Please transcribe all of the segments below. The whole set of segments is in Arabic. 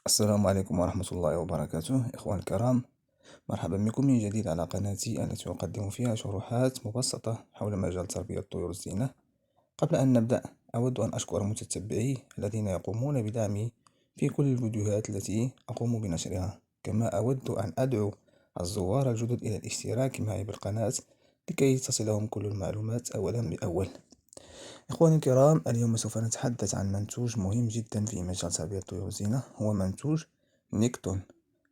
السلام عليكم ورحمة الله وبركاته إخوان الكرام. مرحبا بكم من جديد على قناتي التي أقدم فيها شروحات مبسطة حول مجال تربية طيور الزينة. قبل أن نبدأ أود أن أشكر متتبعي الذين يقومون بدعمي في كل الفيديوهات التي أقوم بنشرها، كما أود أن أدعو الزوار الجدد إلى الاشتراك معي بالقناة لكي تصلهم كل المعلومات أولا بأول. إخواني الكرام، اليوم سوف نتحدث عن منتوج مهم جدا في مجال تربية طيور الزينة، هو منتوج نيكتون.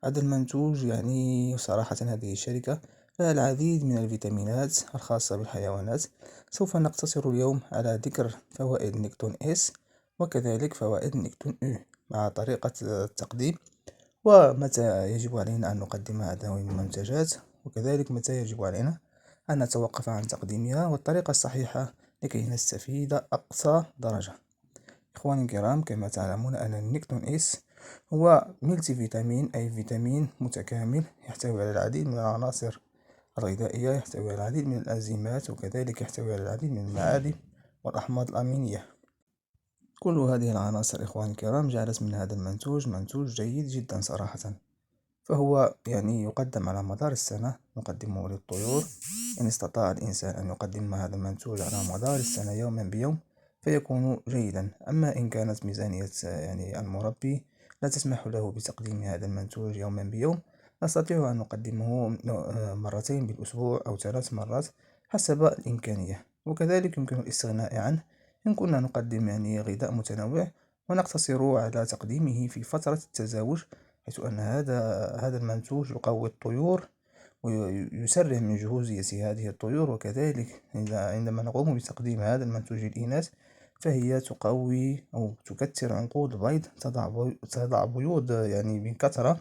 هذا المنتوج صراحة هذه الشركة لها العديد من الفيتامينات الخاصة بالحيوانات. سوف نقتصر اليوم على ذكر فوائد نيكتون إس، وكذلك فوائد نيكتون أو، مع طريقة التقديم، ومتى يجب علينا أن نقدم هذه المنتجات، وكذلك متى يجب علينا أن نتوقف عن تقديمها، والطريقة الصحيحة لكي نستفيد أقصى درجة. إخواني الكرام، كما تعلمون أن النيكتون إس هو ملتي فيتامين، أي فيتامين متكامل يحتوي على العديد من العناصر الغذائية، يحتوي على العديد من الأنزيمات، وكذلك يحتوي على العديد من المعادن والأحماض الأمينية. كل هذه العناصر إخواني الكرام جعلت من هذا المنتوج منتوج جيد جدا صراحة. فهو يقدم على مدار السنة، نقدمه للطيور. إن استطاع الإنسان أن يقدم هذا المنتوج على مدار السنة يوما بيوم فيكون جيدا. أما إن كانت ميزانية المربي لا تسمح له بتقديم هذا المنتوج يوما بيوم، نستطيع أن نقدمه مرتين بالأسبوع أو 3 مرات حسب الإمكانية. وكذلك يمكن الاستغناء عنه إن كنا نقدم غذاء متنوع، ونقتصر على تقديمه في فترة التزاوج، حيث أن هذا المنتوج يقوي الطيور ويسرع من جهوزية هذه الطيور. وكذلك عندما نقوم بتقديم هذا المنتوج للإناث فهي تقوي أو تكثر عنقود البيض، تضع بيوض بكثرة،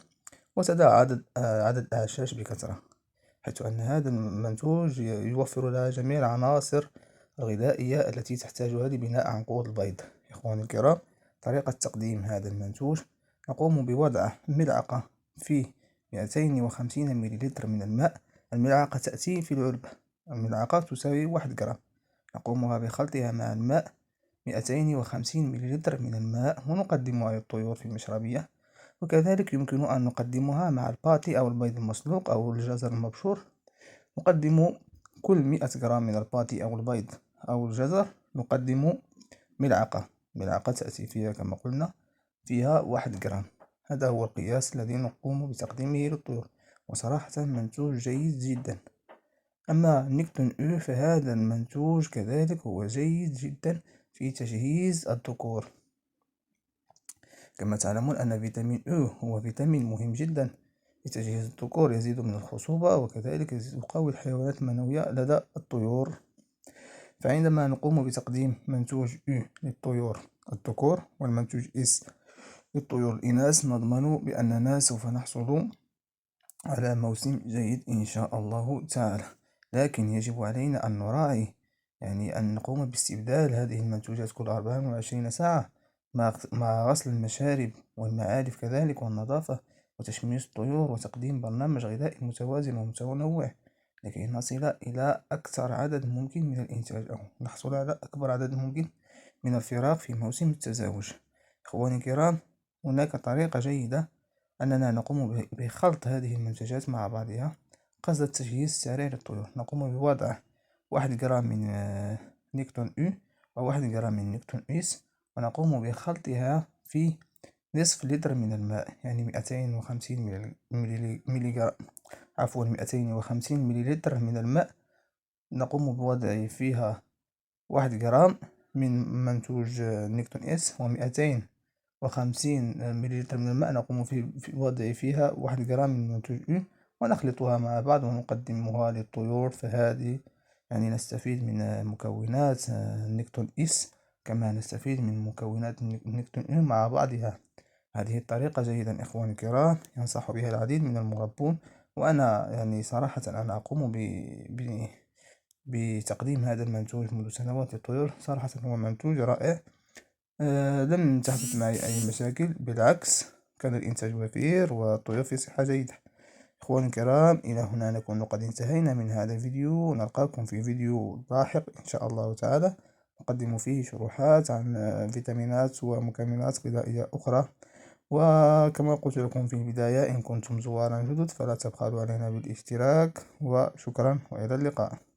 وتضع عدد الأعشاش بكثرة، حيث أن هذا المنتوج يوفر لها جميع العناصر الغذائية التي تحتاجها لبناء عنقود البيض. إخواني الكرام، طريقة تقديم هذا المنتوج: نقوم بوضع ملعقة في 250 مليلتر من الماء. الملعقة تأتي في العلبة، الملعقة تساوي 1 جرام. نقوم بخلطها مع الماء، 250 مليلتر من الماء، ونقدمها للطيور في المشربية. وكذلك يمكن أن نقدمها مع الباتي أو البيض المسلوق أو الجزر المبشور. نقدم كل 100 جرام من الباتي أو البيض أو الجزر نقدم ملعقة تأتي فيها كما قلنا فيها 1 جرام. هذا هو القياس الذي نقوم بتقديمه للطيور، وصراحة منتوج جيد جدا. أما نيكتون أو فهذا المنتوج كذلك هو جيد جدا في تجهيز الذكور. كما تعلمون أن فيتامين أو هو فيتامين مهم جدا لتجهيز الذكور، يزيد من الخصوبة، وكذلك يقوي الحيوانات المنوية لدى الطيور. فعندما نقوم بتقديم منتوج أو للطيور الذكور والمنتوج إس للطيور الإناث، نضمن بأننا سوف نحصل على موسم جيد إن شاء الله تعالى. لكن يجب علينا أن نراعي، أن نقوم باستبدال هذه المنتوجات كل 24 ساعة، مع غسل المشارب والمعالف كذلك، والنظافة وتشميس الطيور، وتقديم برنامج غذائي متوازن ومتنوع لكي نصل إلى أكثر عدد ممكن من الإنتاج، أو نحصل على أكبر عدد ممكن من الفراخ في موسم التزاوج. إخواني الكرام، هناك طريقة جيدة أننا نقوم بخلط هذه المنتجات مع بعضها قصد التجهيز السريع للطيور. نقوم بوضع 1 جرام من نيكتون أو و1 جرام من نيكتون إس، ونقوم بخلطها في نصف لتر من الماء، 250 ملي عفوا 250 مليلتر من الماء. نقوم بوضع فيها 1 جرام من منتوج نيكتون إس و250 مليلتر من الماء. نقوم في وضع فيها 1 جرام من منتوج أو، ونخلطها مع بعض ونقدمها للطيور. فهذه نستفيد من مكونات نيكتون إس كما نستفيد من مكونات نيكتون أو مع بعضها. هذه الطريقة جيدا إخواني الكرام، ينصح بها العديد من المربون، وأنا صراحة أنا أقوم بتقديم هذا المنتوج منذ سنوات للطيور. صراحة هو منتوج رائع. لم تحدث معي أي مشاكل، بالعكس كان الإنتاج وفير والطيور في صحة جيدة. إخواني الكرام، إلى هنا نكون قد انتهينا من هذا الفيديو. نلقاكم في فيديو لاحق إن شاء الله تعالى، نقدم فيه شروحات عن فيتامينات ومكملات غذائية أخرى. وكما قلت لكم في البداية، إن كنتم زوارا جدد فلا تبخلوا علينا بالاشتراك، وشكرا وإلى اللقاء.